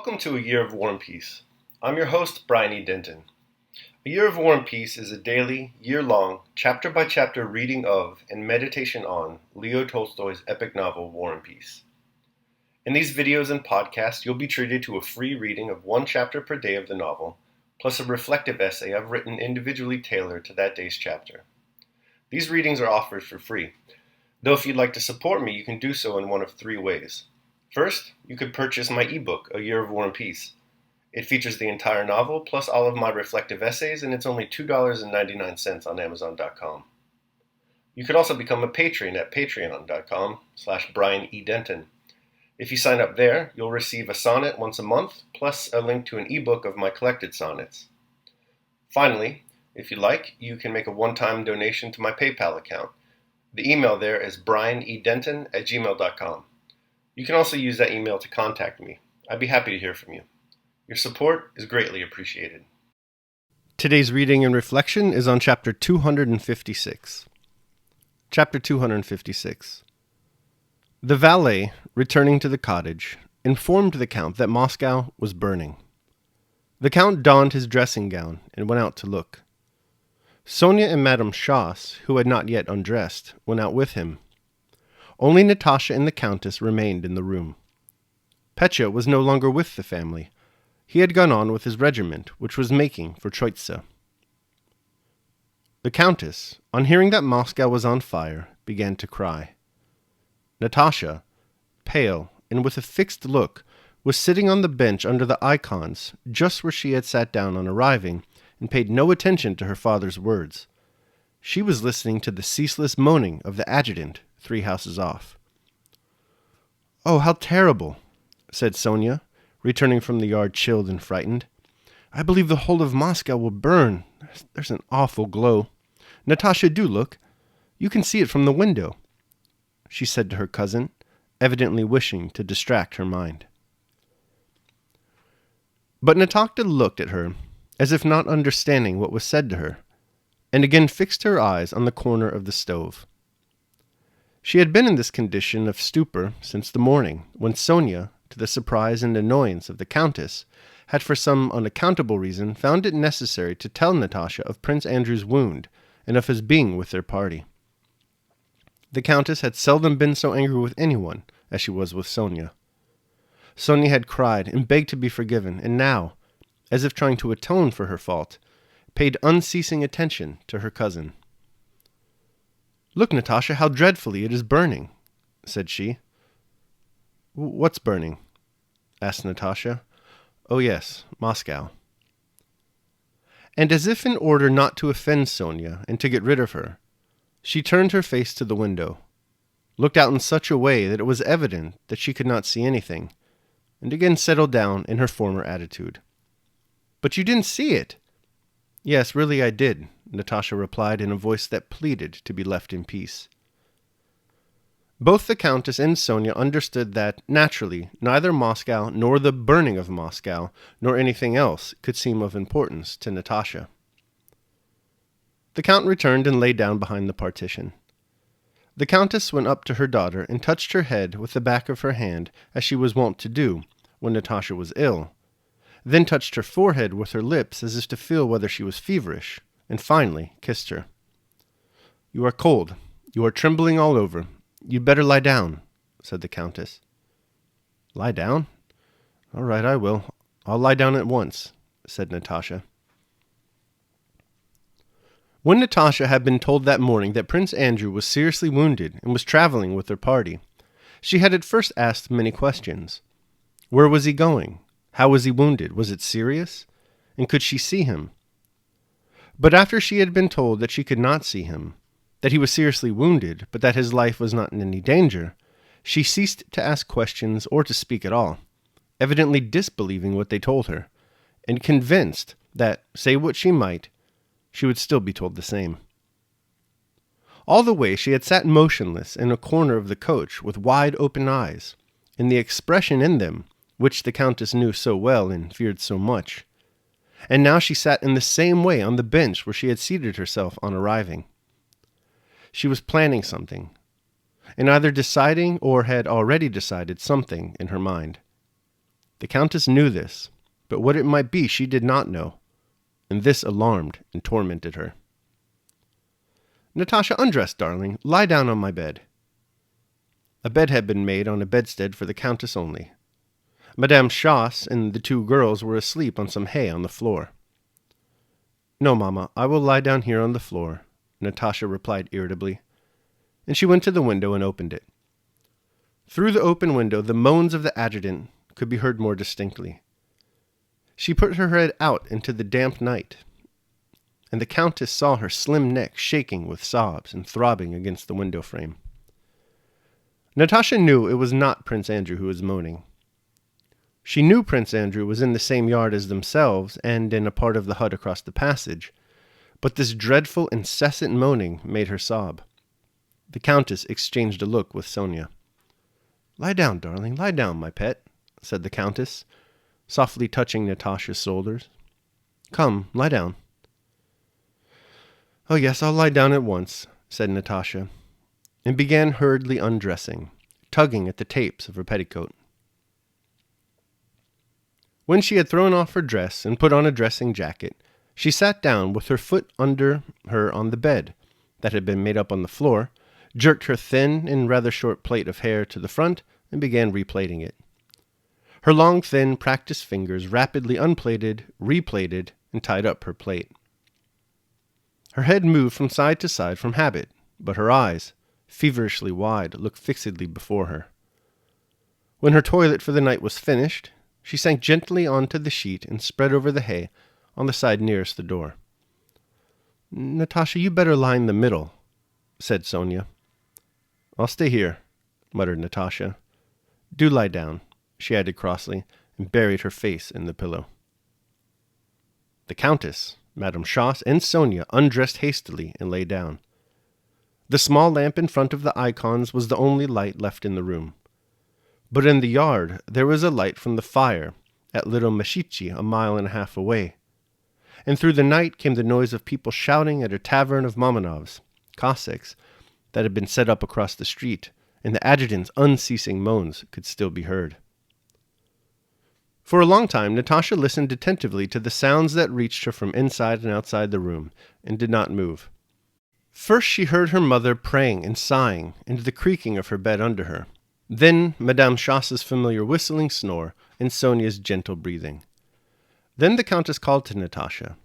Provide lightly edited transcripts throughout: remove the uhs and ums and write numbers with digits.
Welcome to A Year of War and Peace. I'm your host, Brian E. Denton. A Year of War and Peace is a daily, year-long, chapter-by-chapter reading of and meditation on Leo Tolstoy's epic novel, War and Peace. In these videos and podcasts, you'll be treated to a free reading of one chapter per day of the novel, plus a reflective essay I've written individually tailored to that day's chapter. These readings are offered for free, though if you'd like to support me, you can do so in one of three ways. First, you could purchase my ebook, A Year of War and Peace. It features the entire novel, plus all of my reflective essays, and it's only $2.99 on Amazon.com. You could also become a patron at patreon.com/BrianEDenton. If you sign up there, you'll receive a sonnet once a month, plus a link to an ebook of my collected sonnets. Finally, if you like, you can make a one-time donation to my PayPal account. The email there is brianedenton@gmail.com. You can also use that email to contact me. I'd be happy to hear from you. Your support is greatly appreciated. Today's reading and reflection is on Chapter 256. Chapter 256. The valet, returning to the cottage, informed the Count that Moscow was burning. The Count donned his dressing gown and went out to look. Sonia and Madame Schoss, who had not yet undressed, went out with him. Only Natasha and the Countess remained in the room. Petya was no longer with the family. He had gone on with his regiment, which was making for Troitsa. The Countess, on hearing that Moscow was on fire, began to cry. Natasha, pale and with a fixed look, was sitting on the bench under the icons, just where she had sat down on arriving, and paid no attention to her father's words. She was listening to the ceaseless moaning of the adjutant 3 houses off. "Oh, how terrible," said Sonia, returning from the yard chilled and frightened. "I believe the whole of Moscow will burn. There's an awful glow. Natasha, do look. You can see it from the window," she said to her cousin, evidently wishing to distract her mind. But Natasha looked at her, as if not understanding what was said to her, and again fixed her eyes on the corner of the stove. She had been in this condition of stupor since the morning, when Sonia, to the surprise and annoyance of the Countess, had for some unaccountable reason found it necessary to tell Natasha of Prince Andrew's wound and of his being with their party. The Countess had seldom been so angry with anyone as she was with Sonia. Sonia had cried and begged to be forgiven, and now, as if trying to atone for her fault, paid unceasing attention to her cousin. "Look, Natasha, how dreadfully it is burning," said she. "What's burning?" asked Natasha. "Oh yes, Moscow." And as if in order not to offend Sonia and to get rid of her, she turned her face to the window, looked out in such a way that it was evident that she could not see anything, and again settled down in her former attitude. "But you didn't see it?" "Yes, really I did," Natasha replied in a voice that pleaded to be left in peace. Both the Countess and Sonia understood that, naturally, neither Moscow nor the burning of Moscow nor anything else could seem of importance to Natasha. The Count returned and lay down behind the partition. The Countess went up to her daughter and touched her head with the back of her hand, as she was wont to do when Natasha was ill, then touched her forehead with her lips as if to feel whether she was feverish, and finally kissed her. "You are cold. You are trembling all over. You'd better lie down," said the Countess. "Lie down? All right, I will. I'll lie down at once," said Natasha. When Natasha had been told that morning that Prince Andrew was seriously wounded and was traveling with their party, she had at first asked many questions. Where was he going? How was he wounded? Was it serious? And could she see him? But after she had been told that she could not see him, that he was seriously wounded, but that his life was not in any danger, she ceased to ask questions or to speak at all, evidently disbelieving what they told her, and convinced that, say what she might, she would still be told the same. All the way she had sat motionless in a corner of the coach with wide open eyes, and the expression in them, which the Countess knew so well and feared so much. And now she sat in the same way on the bench where she had seated herself on arriving. She was planning something, and either deciding or had already decided something in her mind. The Countess knew this, but what it might be she did not know, and this alarmed and tormented her. "Natasha, undress, darling. Lie down on my bed." A bed had been made on a bedstead for the Countess only. Madame Schoss and the two girls were asleep on some hay on the floor. "No, Mamma, I will lie down here on the floor," Natasha replied irritably, and she went to the window and opened it. Through the open window, the moans of the adjutant could be heard more distinctly. She put her head out into the damp night, and the Countess saw her slim neck shaking with sobs and throbbing against the window frame. Natasha knew it was not Prince Andrew who was moaning. She knew Prince Andrew was in the same yard as themselves and in a part of the hut across the passage, but this dreadful, incessant moaning made her sob. The Countess exchanged a look with Sonia. "Lie down, darling, lie down, my pet," said the Countess, softly touching Natasha's shoulders. "Come, lie down." "Oh yes, I'll lie down at once," said Natasha, and began hurriedly undressing, tugging at the tapes of her petticoat. When she had thrown off her dress and put on a dressing jacket, she sat down with her foot under her on the bed that had been made up on the floor, jerked her thin and rather short plait of hair to the front, and began replaiting it. Her long, thin, practiced fingers rapidly unplaited, replaited, and tied up her plait. Her head moved from side to side from habit, but her eyes, feverishly wide, looked fixedly before her. When her toilet for the night was finished, she sank gently onto the sheet and spread over the hay on the side nearest the door. "Natasha, you better lie in the middle," said Sonia. "I'll stay here," muttered Natasha. "Do lie down," she added crossly, and buried her face in the pillow. The Countess, Madame Schoss, and Sonia undressed hastily and lay down. The small lamp in front of the icons was the only light left in the room. But in the yard there was a light from the fire at Little Meshichi, a mile and a half away. And through the night came the noise of people shouting at a tavern of Mamonovs, Cossacks, that had been set up across the street, and the adjutant's unceasing moans could still be heard. For a long time Natasha listened attentively to the sounds that reached her from inside and outside the room, and did not move. First she heard her mother praying and sighing, and the creaking of her bed under her. Then Madame Schoss's familiar whistling snore, and Sonia's gentle breathing. Then the Countess called to Natasha.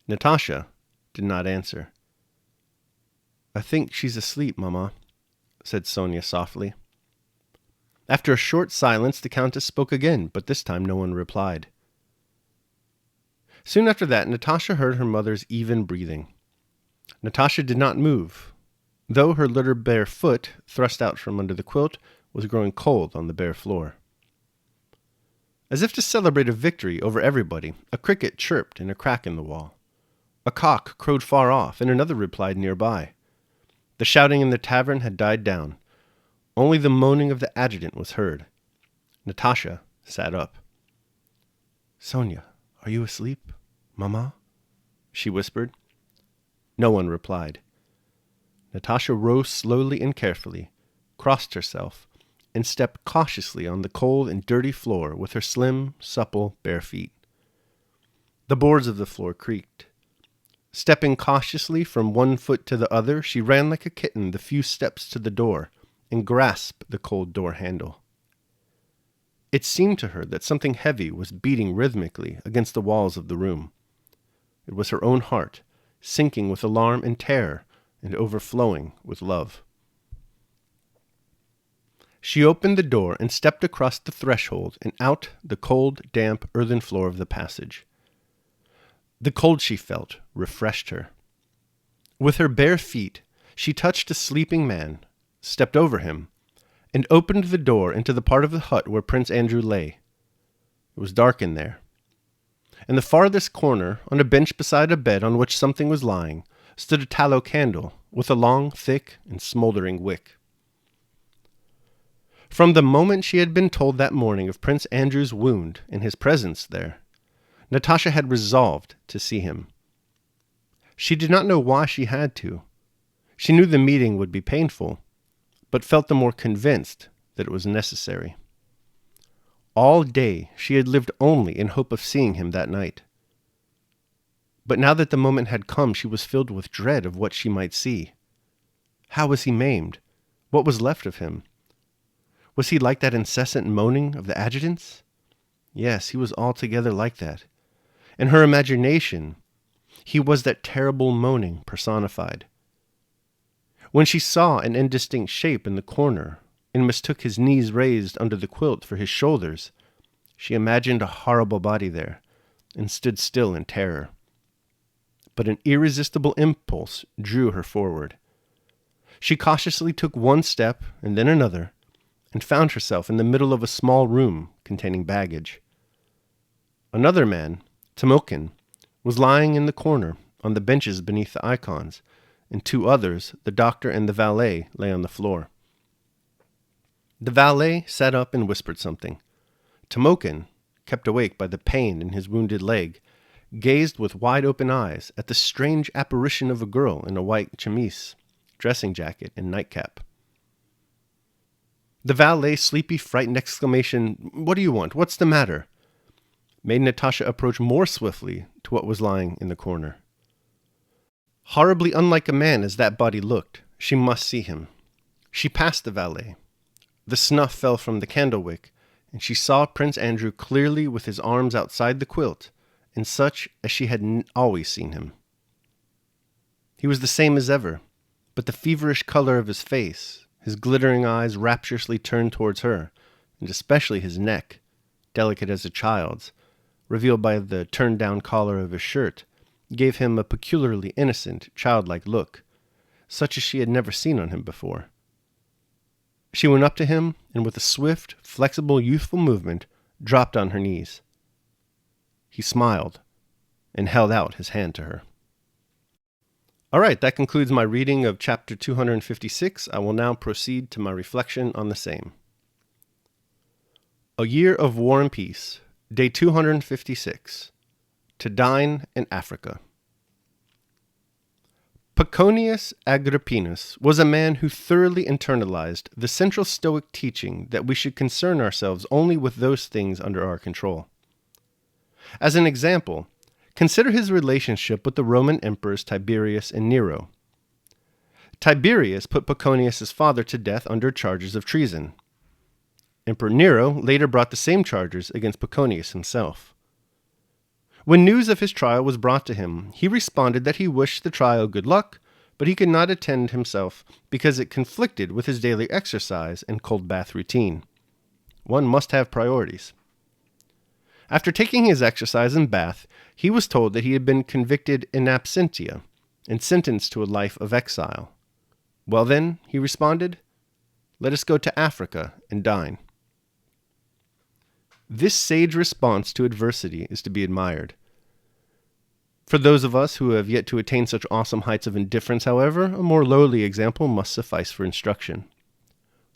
Natasha did not answer. "I think she's asleep, Mamma," said Sonia softly. After a short silence, the Countess spoke again, but this time no one replied. Soon after that, Natasha heard her mother's even breathing. Natasha did not move, though her little bare foot, thrust out from under the quilt, was growing cold on the bare floor. As if to celebrate a victory over everybody, a cricket chirped in a crack in the wall. A cock crowed far off, and another replied nearby. The shouting in the tavern had died down. Only the moaning of the adjutant was heard. Natasha sat up. "Sonia, are you asleep, Mamma?" she whispered. No one replied. Natasha rose slowly and carefully, crossed herself, and stepped cautiously on the cold and dirty floor with her slim, supple, bare feet. The boards of the floor creaked. Stepping cautiously from one foot to the other, she ran like a kitten the few steps to the door, and grasped the cold door handle. It seemed to her that something heavy was beating rhythmically against the walls of the room. It was her own heart, sinking with alarm and terror, and overflowing with love. She opened the door and stepped across the threshold and out the cold, damp, earthen floor of the passage. The cold she felt refreshed her. With her bare feet, she touched a sleeping man, stepped over him, and opened the door into the part of the hut where Prince Andrew lay. It was dark in there. In the farthest corner, on a bench beside a bed on which something was lying, stood a tallow candle with a long, thick, and smoldering wick. From the moment she had been told that morning of Prince Andrew's wound and his presence there, Natasha had resolved to see him. She did not know why she had to. She knew the meeting would be painful, but felt the more convinced that it was necessary. All day she had lived only in hope of seeing him that night. But now that the moment had come, she was filled with dread of what she might see. How was he maimed? What was left of him? Was he like that incessant moaning of the adjutants? Yes, he was altogether like that. In her imagination, he was that terrible moaning personified. When she saw an indistinct shape in the corner and mistook his knees raised under the quilt for his shoulders, she imagined a horrible body there and stood still in terror. But an irresistible impulse drew her forward. She cautiously took one step and then another, and found herself in the middle of a small room containing baggage. Another man, Timokhin, was lying in the corner on the benches beneath the icons, and two others, the doctor and the valet, lay on the floor. The valet sat up and whispered something. Timokhin, kept awake by the pain in his wounded leg, gazed with wide-open eyes at the strange apparition of a girl in a white chemise, dressing jacket, and nightcap. The valet's sleepy, frightened exclamation, "What do you want? What's the matter?" made Natasha approach more swiftly to what was lying in the corner. Horribly unlike a man as that body looked, she must see him. She passed the valet. The snuff fell from the candle wick, and she saw Prince Andrew clearly with his arms outside the quilt, and such as she had always seen him. He was the same as ever, but the feverish color of his face, his glittering eyes rapturously turned towards her, and especially his neck, delicate as a child's, revealed by the turned-down collar of his shirt, gave him a peculiarly innocent, childlike look, such as she had never seen on him before. She went up to him, and with a swift, flexible, youthful movement, dropped on her knees. He smiled, and held out his hand to her. All right, that concludes my reading of chapter 256. I will now proceed to my reflection on the same. A Year of War and Peace, Day 256. To Dine in Africa. Paconius Agrippinus was a man who thoroughly internalized the central Stoic teaching that we should concern ourselves only with those things under our control. As an example, consider his relationship with the Roman emperors Tiberius and Nero. Tiberius put Paconius' father to death under charges of treason. Emperor Nero later brought the same charges against Paconius himself. When news of his trial was brought to him, he responded that he wished the trial good luck, but he could not attend himself because it conflicted with his daily exercise and cold bath routine. One must have priorities. After taking his exercise and bath, he was told that he had been convicted in absentia and sentenced to a life of exile. Well then, he responded, let us go to Africa and dine. This sage response to adversity is to be admired. For those of us who have yet to attain such awesome heights of indifference, however, a more lowly example must suffice for instruction.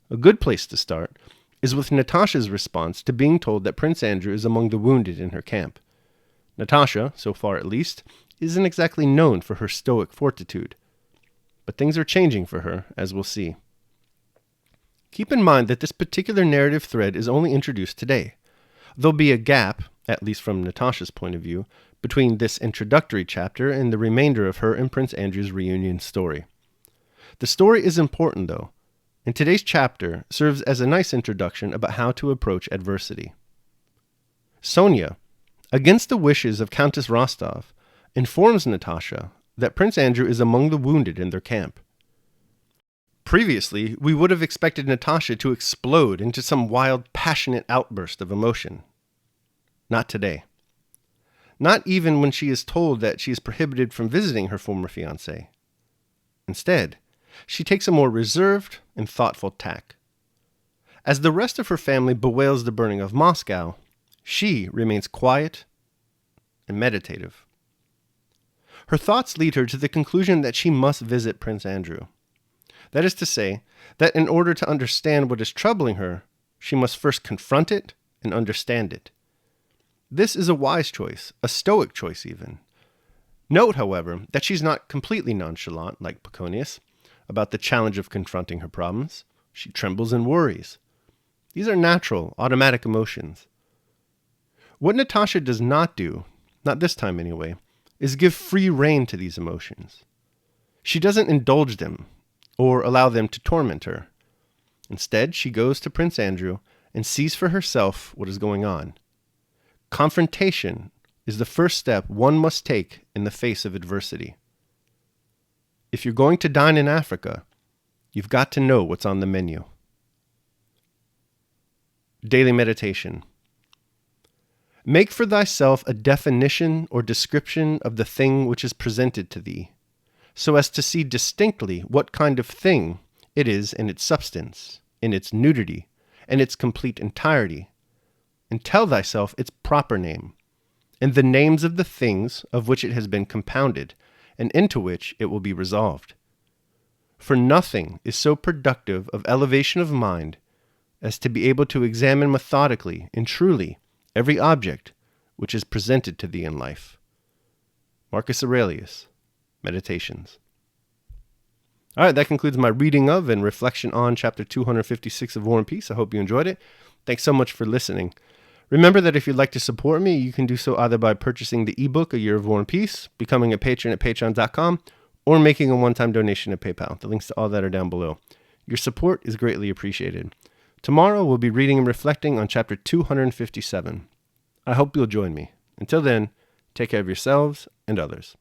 A good place to start is with Natasha's response to being told that Prince Andrew is among the wounded in her camp. Natasha, so far at least, isn't exactly known for her stoic fortitude. But things are changing for her, as we'll see. Keep in mind that this particular narrative thread is only introduced today. There'll be a gap, at least from Natasha's point of view, between this introductory chapter and the remainder of her and Prince Andrew's reunion story. The story is important, though, and today's chapter serves as a nice introduction about how to approach adversity. Sonia, against the wishes of Countess Rostov, informs Natasha that Prince Andrew is among the wounded in their camp. Previously, we would have expected Natasha to explode into some wild, passionate outburst of emotion. Not today. Not even when she is told that she is prohibited from visiting her former fiancé. Instead, she takes a more reserved and thoughtful tack. As the rest of her family bewails the burning of Moscow, she remains quiet and meditative. Her thoughts lead her to the conclusion that she must visit Prince Andrew. That is to say, that in order to understand what is troubling her, she must first confront it and understand it. This is a wise choice, a stoic choice even. Note, however, that she's not completely nonchalant, like Paconius, about the challenge of confronting her problems. She trembles and worries. These are natural, automatic emotions. What Natasha does not do, not this time anyway, is give free rein to these emotions. She doesn't indulge them or allow them to torment her. Instead, she goes to Prince Andrew and sees for herself what is going on. Confrontation is the first step one must take in the face of adversity. If you're going to dine in Africa, you've got to know what's on the menu. Daily meditation. Make for thyself a definition or description of the thing which is presented to thee, so as to see distinctly what kind of thing it is in its substance, in its nudity, and its complete entirety, and tell thyself its proper name, and the names of the things of which it has been compounded, and into which it will be resolved. For nothing is so productive of elevation of mind as to be able to examine methodically and truly every object which is presented to thee in life. Marcus Aurelius, Meditations. All right, that concludes my reading of and reflection on chapter 256 of War and Peace. I hope you enjoyed it. Thanks so much for listening. Remember that if you'd like to support me, you can do so either by purchasing the ebook, A Year of War and Peace, becoming a patron at patreon.com, or making a one-time donation at PayPal. The links to all that are down below. Your support is greatly appreciated. Tomorrow, we'll be reading and reflecting on chapter 257. I hope you'll join me. Until then, take care of yourselves and others.